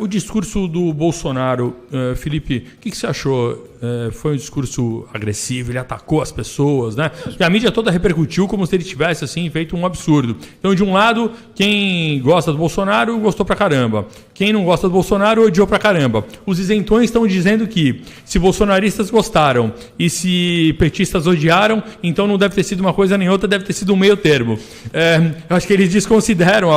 o discurso do Bolsonaro, Felipe, o que você achou? Foi um discurso agressivo, ele atacou as pessoas, né? E a mídia toda repercutiu como se ele tivesse assim, feito um absurdo. Então, de um lado, quem gosta do Bolsonaro gostou pra caramba. Quem não gosta do Bolsonaro odiou pra caramba. Os isentões estão dizendo que se bolsonaristas gostaram e se petistas odiaram, então não deve ter sido uma coisa nem outra, deve ter sido um meio termo. Eu acho que eles desconsideram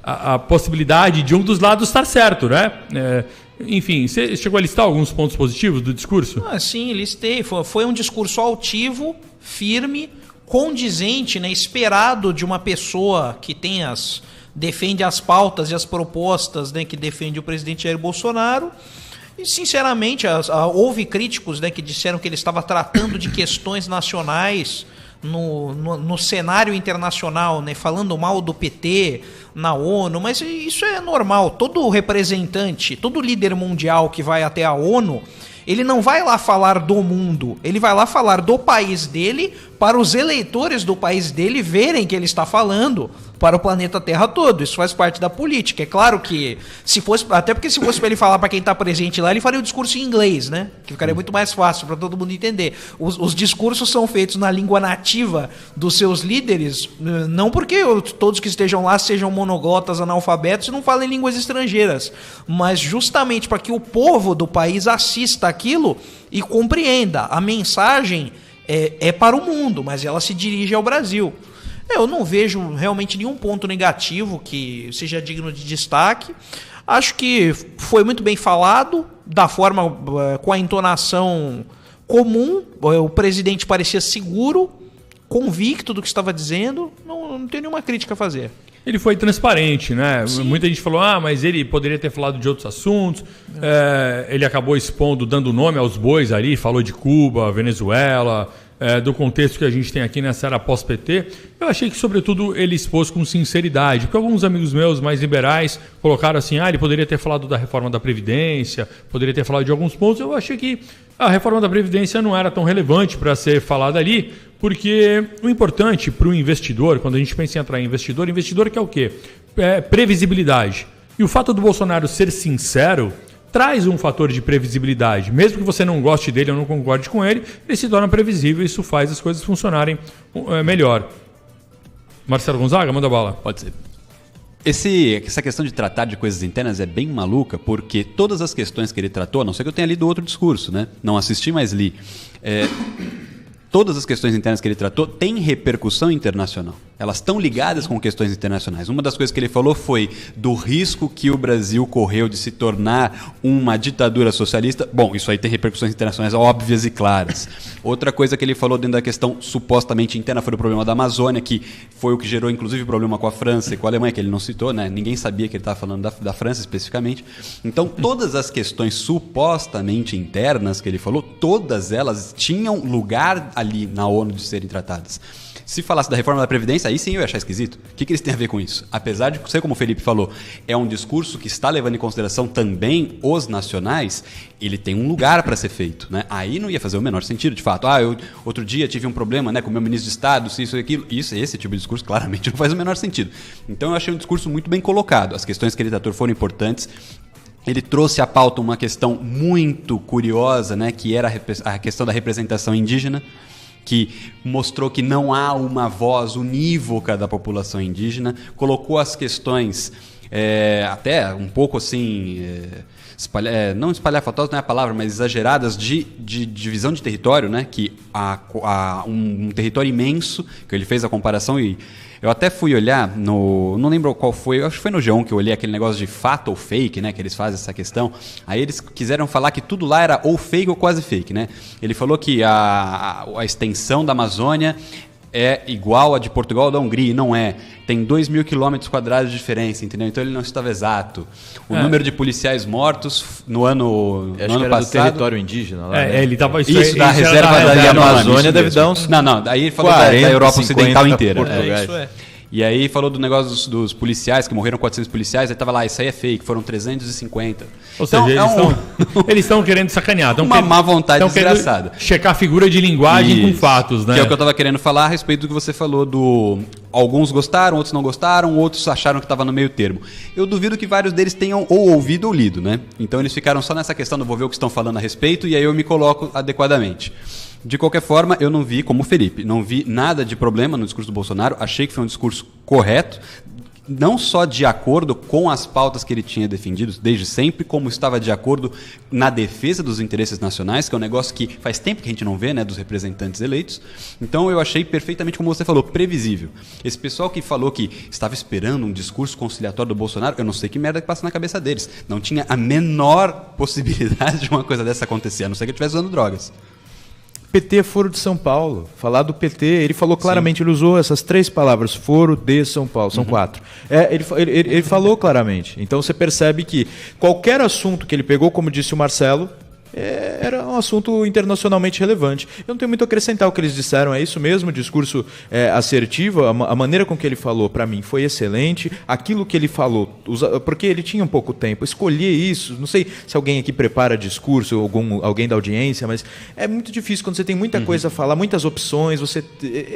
a possibilidade de um dos lados estar certo, né? Enfim, você chegou a listar alguns pontos positivos do discurso? Sim, listei. Foi um discurso altivo, firme, condizente, né? Esperado de uma pessoa que defende as pautas e as propostas, né? Que defende o presidente Jair Bolsonaro. E, sinceramente, houve críticos, né? Que disseram que ele estava tratando de questões nacionais no cenário internacional, né, falando mal do PT na ONU, mas isso é normal. Todo representante, todo líder mundial que vai até a ONU, ele não vai lá falar do mundo, ele vai lá falar do país dele para os eleitores do país dele verem que ele está falando para o planeta Terra todo. Isso faz parte da política. É claro que até porque se fosse para ele falar para quem está presente lá, ele faria o discurso em inglês, né? Que ficaria muito mais fácil para todo mundo entender. Os discursos são feitos na língua nativa dos seus líderes, não porque todos que estejam lá sejam monoglotas, analfabetos e não falem línguas estrangeiras, mas justamente para que o povo do país assista aquilo e compreenda. A mensagem é para o mundo, mas ela se dirige ao Brasil. Eu não vejo realmente nenhum ponto negativo que seja digno de destaque. Acho que foi muito bem falado, da forma, com a entonação comum. O presidente parecia seguro, convicto do que estava dizendo. Não tenho nenhuma crítica a fazer. Ele foi transparente, né? Sim. Muita gente falou, mas ele poderia ter falado de outros assuntos. Ele acabou expondo, dando nome aos bois ali, falou de Cuba, Venezuela, do contexto que a gente tem aqui nessa era pós-PT. Eu achei que, sobretudo, ele expôs com sinceridade, porque alguns amigos meus mais liberais colocaram assim, ele poderia ter falado da reforma da Previdência, poderia ter falado de alguns pontos. Eu achei que a reforma da Previdência não era tão relevante para ser falada ali, porque o importante para o investidor, quando a gente pensa em atrair investidor quer o quê? Previsibilidade. E o fato do Bolsonaro ser sincero traz um fator de previsibilidade. Mesmo que você não goste dele ou não concorde com ele, ele se torna previsível e isso faz as coisas funcionarem melhor. Marcelo Gonzaga, manda bala. Pode ser. Essa questão de tratar de coisas internas é bem maluca, porque todas as questões que ele tratou, a não ser que eu tenha lido outro discurso, né? Não assisti, mas li. Todas as questões internas que ele tratou têm repercussão internacional. Elas estão ligadas com questões internacionais. Uma das coisas que ele falou foi do risco que o Brasil correu de se tornar uma ditadura socialista. Bom, isso aí tem repercussões internacionais óbvias e claras. Outra coisa que ele falou dentro da questão supostamente interna foi o problema da Amazônia, que foi o que gerou inclusive problema com a França e com a Alemanha, que ele não citou, né? Ninguém sabia que ele estava falando da França especificamente. Então, todas as questões supostamente internas que ele falou, todas elas tinham lugar ali na ONU de serem tratadas. Se falasse da reforma da Previdência, aí sim eu ia achar esquisito. O que eles têm a ver com isso? Apesar de ser, como o Felipe falou, é um discurso que está levando em consideração também os nacionais, ele tem um lugar para ser feito, né? Aí não ia fazer o menor sentido, de fato. Eu outro dia tive um problema, né, com o meu ministro de Estado, se isso e aquilo. Esse tipo de discurso claramente não faz o menor sentido. Então eu achei um discurso muito bem colocado. As questões que ele tratou foram importantes. Ele trouxe à pauta uma questão muito curiosa, né, que era a questão da representação indígena, que mostrou que não há uma voz unívoca da população indígena, colocou as questões até um pouco assim, não espalhafatosas não é a palavra, mas exageradas de divisão de território, né? Que há um território imenso, que ele fez a comparação e eu até fui olhar não lembro qual foi, acho que foi no G1 que eu olhei aquele negócio de fato ou fake, né, que eles fazem essa questão. Aí eles quiseram falar que tudo lá era ou fake ou quase fake, né? Ele falou que a extensão da Amazônia é igual a de Portugal ou da Hungria, e não é. Tem 2.000 km² de diferença, entendeu? Então ele não estava exato. O número de policiais mortos no ano passado... do território indígena lá. Ele estava... Isso, da reserva da Amazônia deve dar uns... Não, aí ele falou da Europa Ocidental inteira. Isso é. E aí falou do negócio dos policiais, que morreram 400 policiais, aí tava lá, isso aí é fake, foram 350. Ou seja, eles estão querendo sacanear. Uma má vontade desgraçada. Checar a figura de linguagem com fatos, né? Que é o que eu estava querendo falar a respeito do que você falou do... Alguns gostaram, outros não gostaram, outros acharam que estava no meio termo. Eu duvido que vários deles tenham ou ouvido ou lido, né? Então eles ficaram só nessa questão do vou ver o que estão falando a respeito e aí eu me coloco adequadamente. De qualquer forma, eu não vi, como o Felipe, não vi nada de problema no discurso do Bolsonaro, achei que foi um discurso correto, não só de acordo com as pautas que ele tinha defendido desde sempre, como estava de acordo na defesa dos interesses nacionais, que é um negócio que faz tempo que a gente não vê, né, dos representantes eleitos. Então eu achei perfeitamente, como você falou, previsível. Esse pessoal que falou que estava esperando um discurso conciliatório do Bolsonaro, eu não sei que merda que passa na cabeça deles. Não tinha a menor possibilidade de uma coisa dessa acontecer, a não ser que ele estivesse usando drogas. PT é Foro de São Paulo. Falar do PT, ele falou claramente, ele usou essas 3 palavras, Foro de São Paulo, são 4. Ele falou claramente. Então você percebe que qualquer assunto que ele pegou, como disse o Marcelo, era um assunto internacionalmente relevante. Eu não tenho muito a acrescentar o que eles disseram, é isso mesmo, discurso assertivo, a maneira com que ele falou, para mim, foi excelente. Aquilo que ele falou, porque ele tinha um pouco tempo, escolher isso, não sei se alguém aqui prepara discurso, alguém da audiência, mas é muito difícil quando você tem muita coisa a falar, muitas opções, você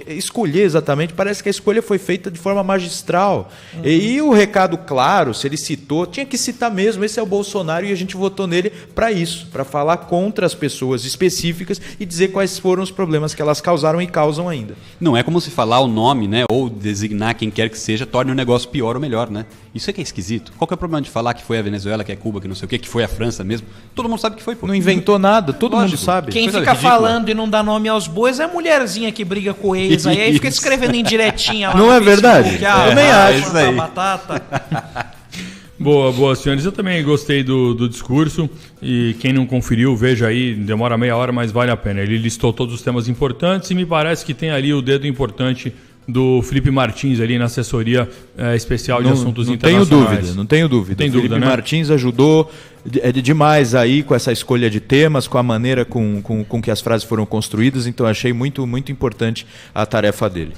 escolher exatamente, parece que a escolha foi feita de forma magistral. E o recado claro, se ele citou, tinha que citar mesmo, esse é o Bolsonaro e a gente votou nele para isso, para falar contra as pessoas específicas e dizer quais foram os problemas que elas causaram e causam ainda. Não é como se falar o nome, né, ou designar quem quer que seja, torne o negócio pior ou melhor, né? Isso é que é esquisito. Qual que é o problema de falar que foi a Venezuela, que é Cuba, que não sei o que foi a França mesmo? Todo mundo sabe que foi, pô. Não inventou nada, todo mundo sabe. Quem Coisa fica ridícula. falando e não dá nome aos bois é a mulherzinha que briga com eles aí fica escrevendo indiretinha lá Não no é verdade? Facebook, Eu nem acho. isso aí. Batata. Boa, senhores. Eu também gostei do discurso e quem não conferiu, veja aí, demora meia hora, mas vale a pena. Ele listou todos os temas importantes e me parece que tem ali o dedo importante do Felipe Martins ali na assessoria especial de assuntos internacionais. Não tenho dúvida. Tem o dúvida, Felipe né? Martins ajudou demais aí com essa escolha de temas, com a maneira com que as frases foram construídas, então achei muito, muito importante a tarefa dele.